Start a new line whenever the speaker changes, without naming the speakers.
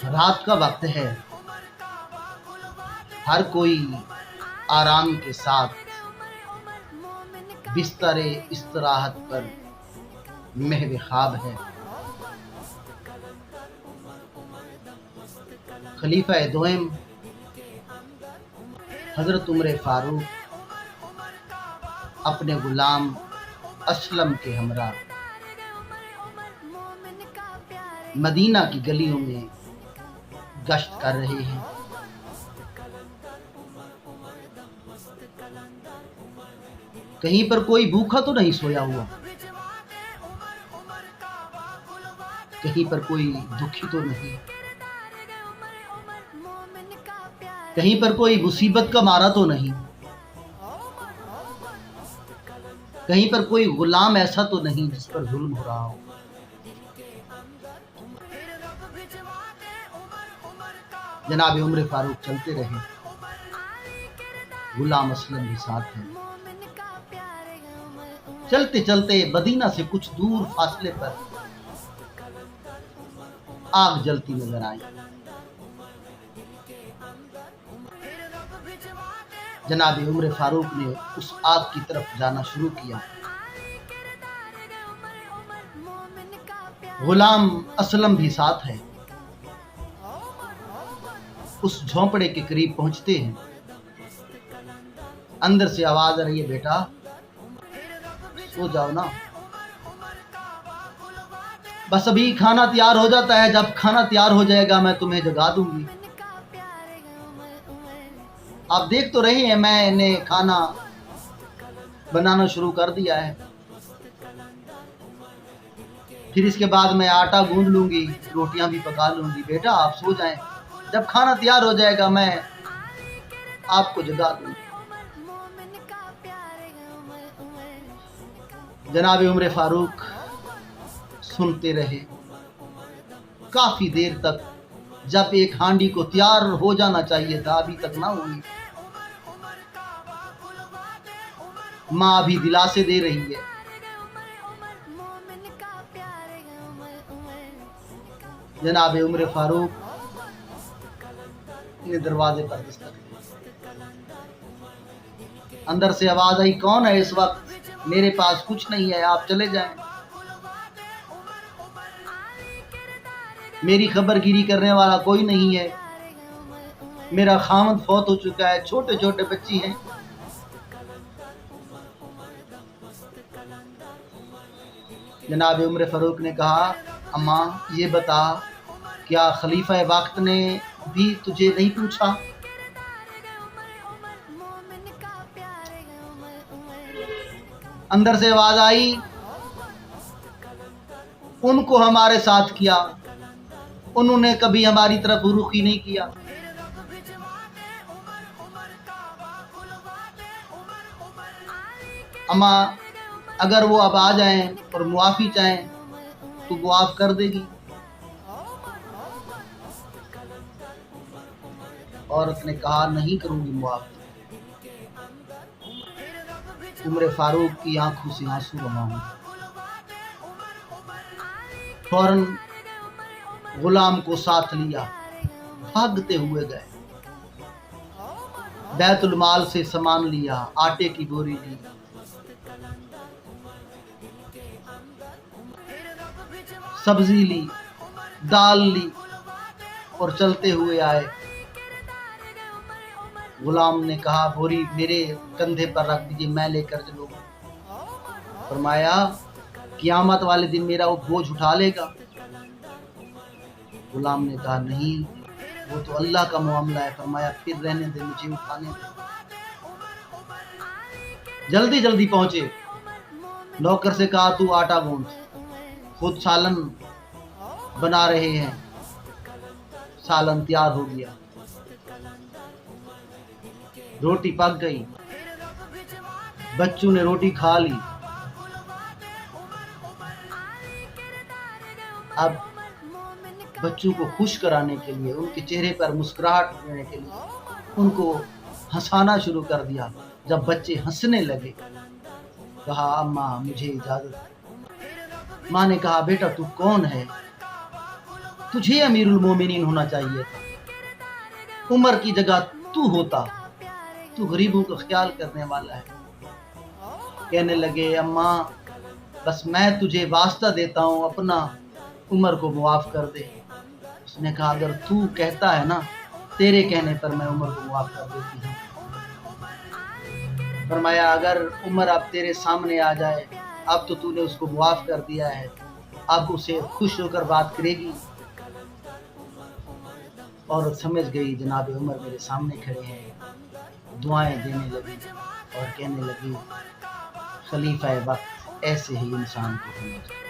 رات کا وقت ہے، ہر کوئی آرام کے ساتھ بستر استراحت پر محو خواب ہے۔ خلیفہ دوئم حضرت عمر فاروق اپنے غلام اسلم کے ہمراہ مدینہ کی گلیوں میں گشت کر رہے ہیں۔ کہیں پر کوئی بھوکا تو نہیں سویا ہوا، کہیں پر کوئی دکھی تو نہیں، کہیں پر کوئی مصیبت کا مارا تو نہیں، کہیں پر کوئی غلام ایسا تو نہیں جس پر ظلم ہو رہا ہو۔ جناب عمر فاروق چلتے رہے، غلام اسلم بھی ساتھ ہے۔ چلتے چلتے مدینہ سے کچھ دور فاصلے پر آگ جلتی نظر آئی۔ جناب عمر فاروق نے اس آگ کی طرف جانا شروع کیا۔ غلام اسلم بھی ساتھ ہے۔ اس جھونپڑے کے قریب پہنچتے ہیں، اندر سے آواز آ رہی ہے، بیٹا سو جاؤ نا، بس ابھی کھانا تیار ہو جاتا ہے، جب کھانا تیار ہو جائے گا میں تمہیں جگا دوں گی۔ آپ دیکھ تو رہے ہیں میں نے کھانا بنانا شروع کر دیا ہے، پھر اس کے بعد میں آٹا گوندھ لوں گی، روٹیاں بھی پکا لوں گی۔ بیٹا آپ سو جائیں، جب کھانا تیار ہو جائے گا میں آپ کو جگا دوں گی۔ جناب عمر فاروق سنتے رہے کافی دیر تک، جب ایک ہانڈی کو تیار ہو جانا چاہیے تھا ابھی تک نہ ہوئی۔ ماں ابھی دلاسے دے رہی ہے۔ جناب عمر فاروق نے دروازے پر دستک دی۔ اندر سے آواز آئی، کون ہے اس وقت؟ میرے پاس کچھ نہیں ہے، آپ چلے جائیں، میری خبر گیری کرنے والا کوئی نہیں ہے، میرا خاوند فوت ہو چکا ہے، چھوٹے چھوٹے بچی ہیں۔ جناب عمر فاروق نے کہا، اماں یہ بتا، کیا خلیفہ وقت نے بھی تجھے نہیں پوچھا؟ اندر سے آواز آئی، ان کو ہمارے ساتھ کیا، انہوں نے کبھی ہماری طرف رخ ہی نہیں کیا۔ اماں اگر وہ اب آ جائیں اور معافی چاہیں تو معاف کر دے گی۔ عورت نے کہا، نہیں کروں گی معاف۔ عمر فاروق کی آنکھوں سے آنسو رواں ہوئے، فوراً غلام کو ساتھ لیا، بھاگتے ہوئے گئے، بیت المال سے سامان لیا، آٹے کی بوری لی، سبزی لی، دال لی اور چلتے ہوئے آئے۔ غلام نے کہا، بوری میرے کندھے پر رکھ دیجیے، میں لے کر چلوں گا۔ فرمایا، قیامت والے دن میرا وہ بوجھ اٹھا لے گا؟ غلام نے کہا، نہیں وہ تو اللہ کا معاملہ ہے۔ فرمایا، پھر رہنے دے، مجھے اٹھانے دے۔ جلدی جلدی پہنچے، نوکر سے کہا، تو آٹا گوندھ، خود سالن بنا رہے ہیں۔ سالن تیار ہو گیا، روٹی پک گئی، بچوں نے روٹی کھا لی۔ اب بچوں کو خوش کرانے کے لیے، ان کے چہرے پر مسکراہٹ دینے کے لیے ان کو ہنسانا شروع کر دیا۔ جب بچے ہنسنے لگے، کہا، اماں مجھے اجازت۔ ماں نے کہا، بیٹا تو کون ہے؟ تجھے امیر المومنین ہونا چاہیے تھا، عمر کی جگہ تو ہوتا، تو غریبوں کا خیال کرنے والا ہے۔ کہنے لگے اماں بس میں تجھے واسطہ دیتا ہوں، اپنا عمر کو معاف کر دے۔ اس نے کہا اگر تو کہتا ہے نا، تیرے کہنے پر میں عمر کو معاف کر دیتی ہوں۔ فرمایا اگر عمر اب تیرے سامنے آ جائے، اب تو نے اس کو معاف کر دیا ہے، اب اسے خوش ہو کر بات کرے گی؟ عورت سمجھ گئی جناب عمر میرے سامنے کھڑے ہیں، دعائیں دینے لگی اور کہنے لگی خلیفہ وقت ایسے ہی انسان کو ہونا چاہیے۔